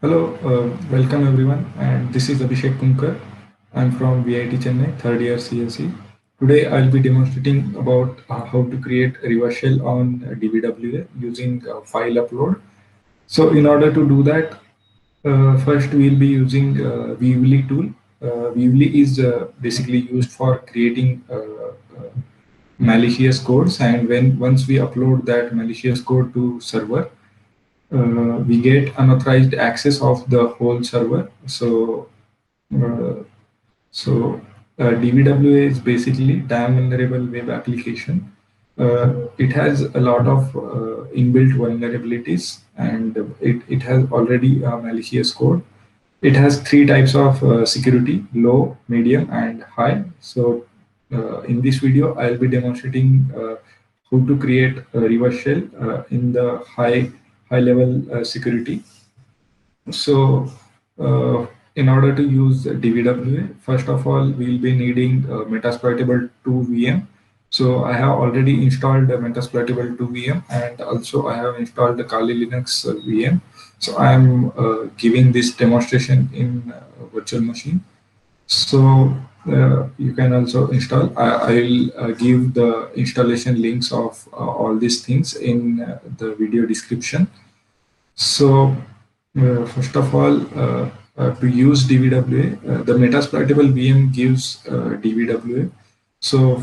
Hello, welcome everyone, and this is Abhishek Kunkar. I'm from VIT Chennai, third year CSE. Today I'll be demonstrating about how to create a reverse shell on DBWA using file upload. So in order to do that, first we'll be using Weebly tool. Weebly is basically used for creating malicious codes, and when once we upload that malicious code to server, we get unauthorized access of the whole server. Uh, so DBWA is basically DAM vulnerable web application. It has a lot of inbuilt vulnerabilities, and it has already malicious code. It has three types of security: low, medium, and high. So in this video, I'll be demonstrating how to create a reverse shell in the high level security. So, in order to use DBWA, first of all, we'll be needing Metasploitable 2 VM. So, I have already installed the Metasploitable 2 VM, and also I have installed the Kali Linux VM. So, I am giving this demonstration in virtual machine. So you can also install. I will give the installation links of all these things in the video description. So first of all, to use DBWA, the Metasploitable VM gives DBWA. So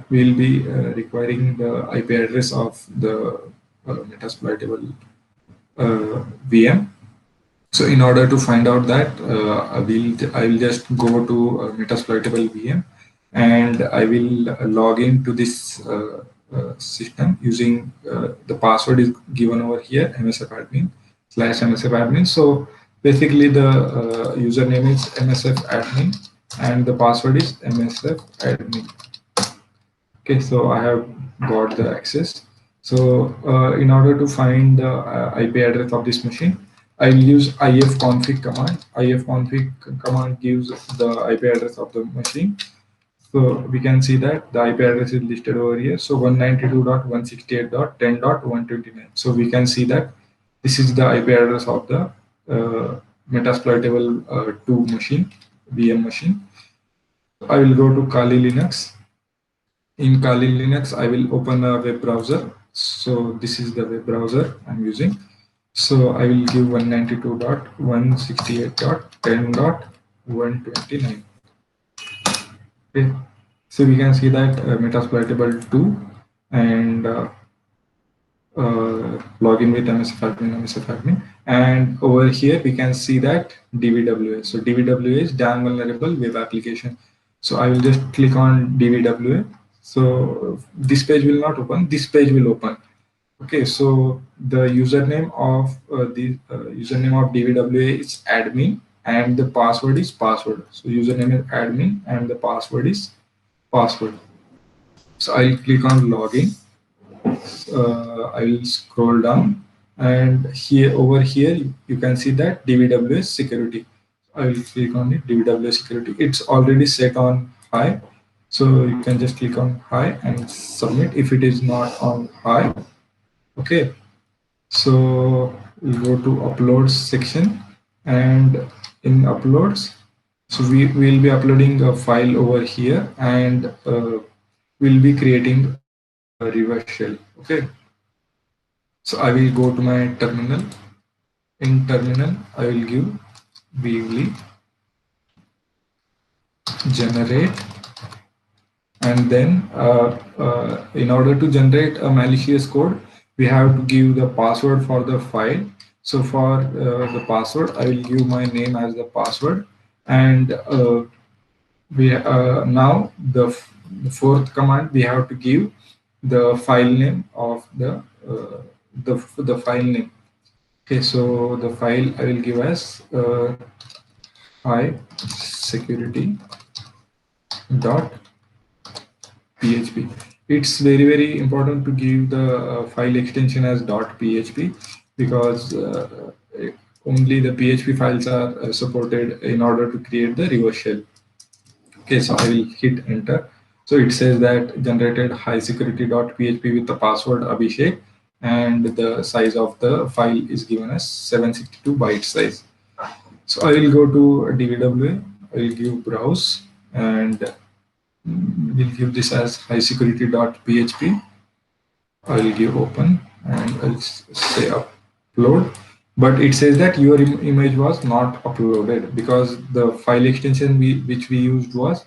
we'll be requiring the IP address of the Metasploitable VM. So in order to find out that, I will just go to Metasploitable VM, and I will log into this system using the password is given over here, msfadmin/msfadmin. So basically the username is msfadmin and the password is msfadmin. Okay, so I have got the access. So in order to find the IP address of this machine, I will use ifconfig command. Ifconfig command gives the IP address of the machine. So we can see that the IP address is listed over here. So 192.168.10.129. So we can see that this is the IP address of the Metasploitable 2 machine, VM machine. I will go to Kali Linux. In Kali Linux, I will open a web browser. So this is the web browser I'm using. So I will give 192.168.10.129. Okay. So we can see that Metasploitable 2 and login with MSFadmin. And over here we can see that DBWA. So DBWA is DAM vulnerable web application. So I will just click on DBWA. So this page will not open. This page will open. Okay, so the username of DBWA is admin, and the password is password. So username is admin and the password is password. So I'll click on login. I will scroll down, and here over here you can see that DBWA security. I will click on it, DBWA security. It's already set on high, so you can just click on high and submit if it is not on high. Okay, so we go to uploads section, and in uploads, so we will be uploading a file over here, and we'll be creating a reverse shell. Okay, so I will go to my terminal. In terminal, I will give weebly generate, and then in order to generate a malicious code, we have to give the password for the file. So for the password, I will give my name as the password, and we now the fourth command, we have to give the file name of the file name. Okay, so the file I will give as high security dot php. It's very important to give the file extension as .php, because only the PHP files are supported in order to create the reverse shell. Okay, so I will hit enter. So it says that generated high security.php with the password Abhishek, and the size of the file is given as 762 byte size. So I will go to DVWA, I will give browse, and we'll give this as high security.php. I will give open and I'll say upload, but it says that your image was not uploaded because the file extension which we used was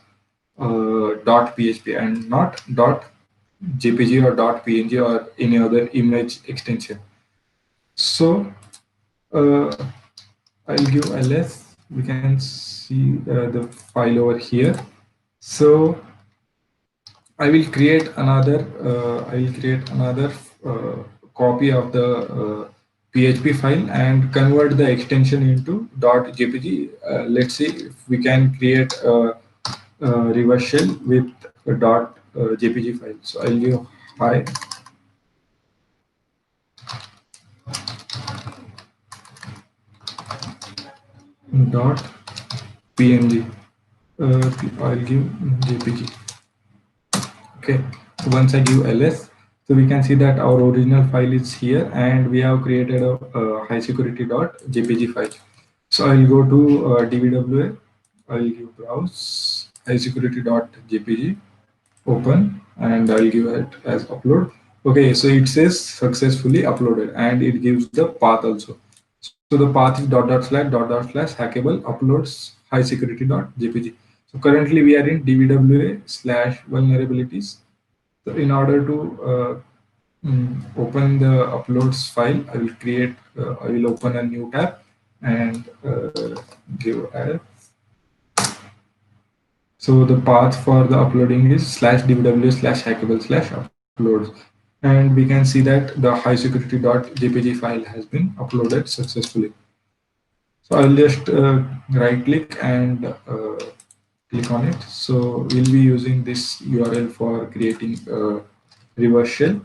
.php and not .jpg or .png or any other image extension. So I'll give ls. We can see the file over here. So I will create another copy of the PHP file and convert the extension into .jpg. Let's see if we can create a reverse shell with a .jpg file. So I'll give hi dot png. I'll give jpg. Okay, so once I give ls, so we can see that our original file is here and we have created a high security.jpg file. So I'll go to DVWA, I'll give browse high security.jpg, open, and I'll give it as upload. Okay, so it says successfully uploaded and it gives the path also. So the path is // hackable uploads high security.jpg. So currently we are in DVWA/vulnerabilities. So in order to open the uploads file, I will open a new tab and give a. So the path for the uploading is /dww/hackable/uploads. And we can see that the high security.jpg file has been uploaded successfully. So I'll just right click and click on it. So we'll be using this URL for creating a reverse shell.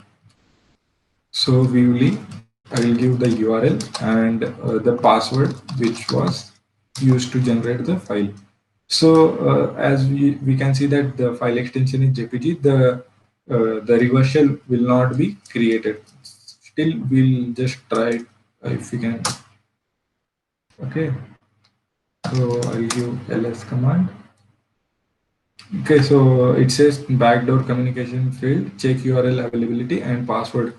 So I will give the URL and the password which was used to generate the file. So as we can see that the file extension is JPG, the reverse shell will not be created. Still, we'll just try if we can. Okay, so I'll give ls command. Okay, so it says backdoor communication failed, check URL availability and password.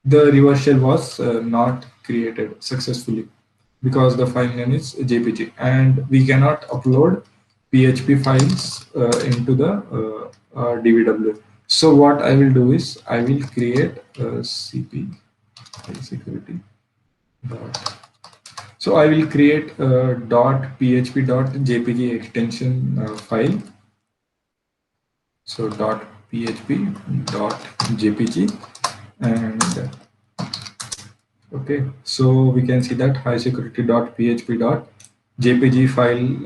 The reverse shell was not created successfully because the file name is JPG and we cannot upload PHP files into the DVW. So what I will do is I will create a CP security dot. So I will create a .php.jpg extension file. So .php.jpg and okay, so we can see that high security.php.jpg file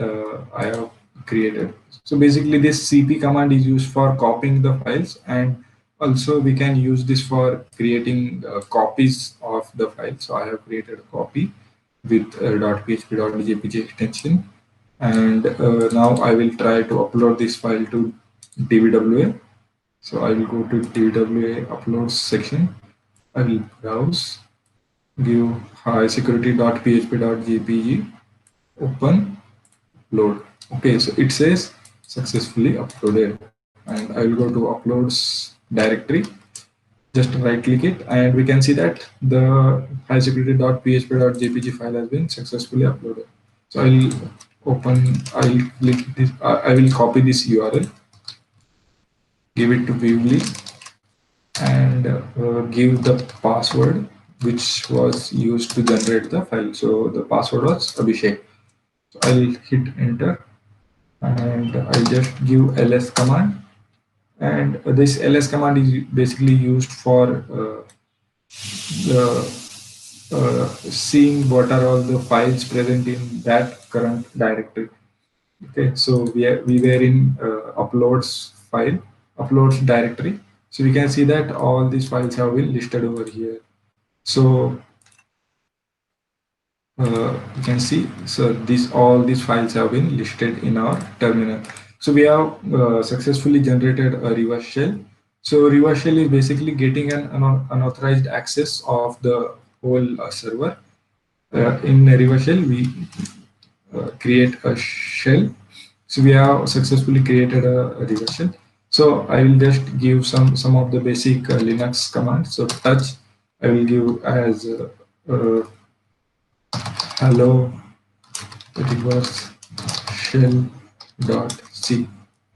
I have created. So basically this cp command is used for copying the files and also we can use this for creating copies of the file. So I have created a copy with .php.jpg extension and now I will try to upload this file to DVWA. So I will go to DVWA uploads section. I will browse, give high security.php.jpg, open, load. Okay, so it says successfully uploaded and I will go to uploads directory, just right click it and we can see that the high security.php.jpg file has been successfully uploaded. So I'll click this, I will copy this URL, give it to Weebly and give the password which was used to generate the file. So the password was Abhishek. So I'll hit enter and I'll just give ls command and this ls command is basically used for seeing what are all the files present in that current directory. Okay, so we were in uploads directory. So we can see that all these files have been listed over here. So you can see, so all these files have been listed in our terminal. So we have successfully generated a reverse shell. So reverse shell is basically getting an unauthorized access of the whole server. In a reverse shell, create a shell. So we have successfully created a reverse shell. So I will just give some of the basic Linux commands. So touch I will give as hello reverse shell dot c.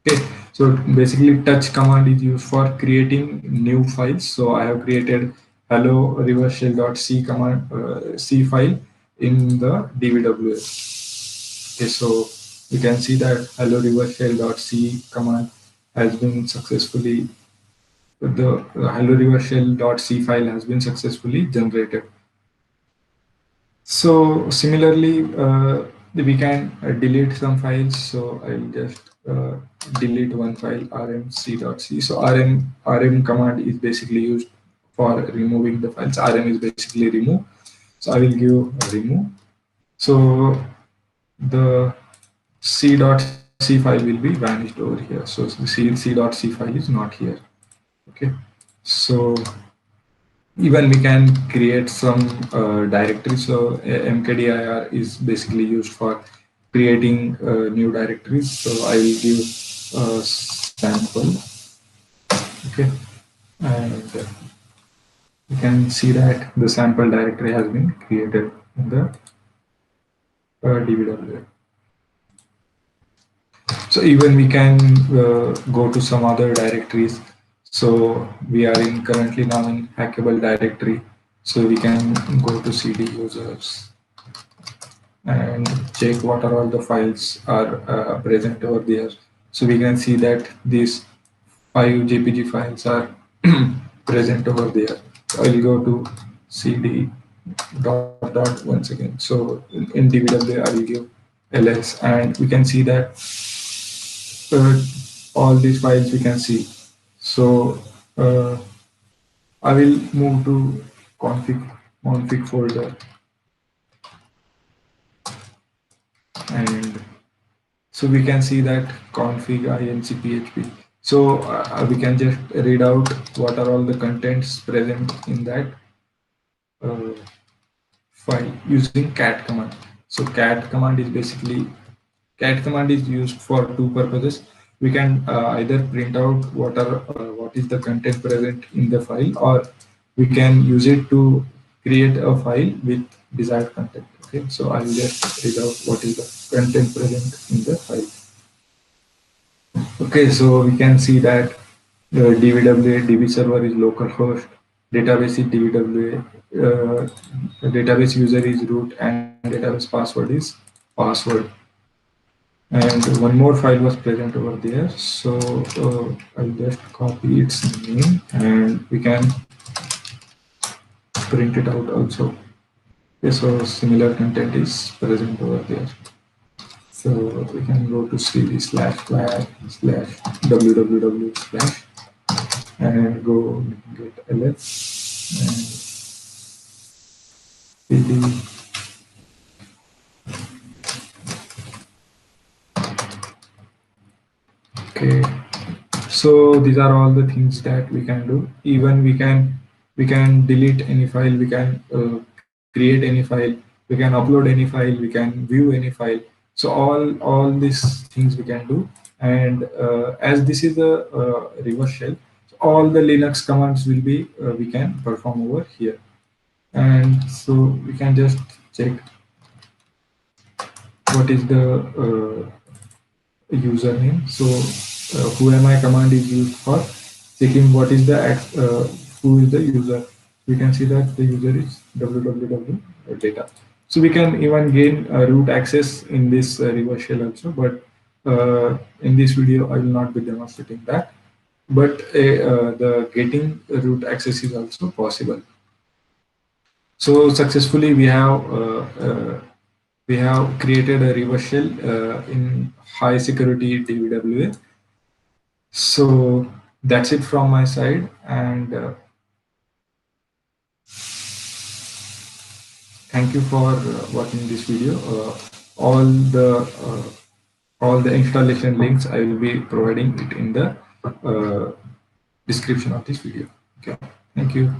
Okay, so basically touch command is used for creating new files. So I have created hello reverse shell dot c command c file in the dbwa. Okay, so you can see that hello reverse shell dot c command has been successfully, the hello reverse shell dot c file has been successfully generated. So similarly, we can delete some files. So I'll just delete one file rmc.c. So rm command is basically used for removing the files. Rm is basically remove. So I will give remove. So the c.c file will be vanished over here. So the c.c file is not here. Okay. So even we can create some directories. So mkdir is basically used for creating new directories. So I will give sample. Okay, and you can see that the sample directory has been created in the dbwa. So even we can go to some other directories. So we are in currently now in hackable directory. So we can go to cd users and check what are all the files are present over there. So we can see that these 5 JPG files are present over there. So I'll go to cd dot once again. So in dbwa I will give ls, and we can see that uh, all these files we can see. So I will move to config folder, and so we can see that config inc.php. So we can just read out what are all the contents present in that uh, file using cat command. So cat command is used for two purposes. We can either print out what is the content present in the file, or we can use it to create a file with desired content. Okay, so I will just read out what is the content present in the file. Okay, so we can see that DBWA DB server is localhost, database is DBWA, database user is root, and database password is password. And one more file was present over there. So I'll just copy its name, and we can print it out also. Okay, so similar content is present over there. So we can go to cd // www / and go get ls and cd. Okay, so these are all the things that we can do. Even we can delete any file, we can create any file, we can upload any file, we can view any file. So all these things we can do. And as this is a reverse shell, so all the linux commands will be we can perform over here. And so we can just check what is the username. So whoami command is used for checking what is the who is the user. We can see that the user is www data. So we can even gain root access in this reverse shell also, but in this video I will not be demonstrating that. But the getting root access is also possible. So successfully we have created a reverse shell in high security DBWA. So that's it from my side, and thank you for watching this video. All the uh, all the installation links I will be providing it in the description of this video. Okay, thank you.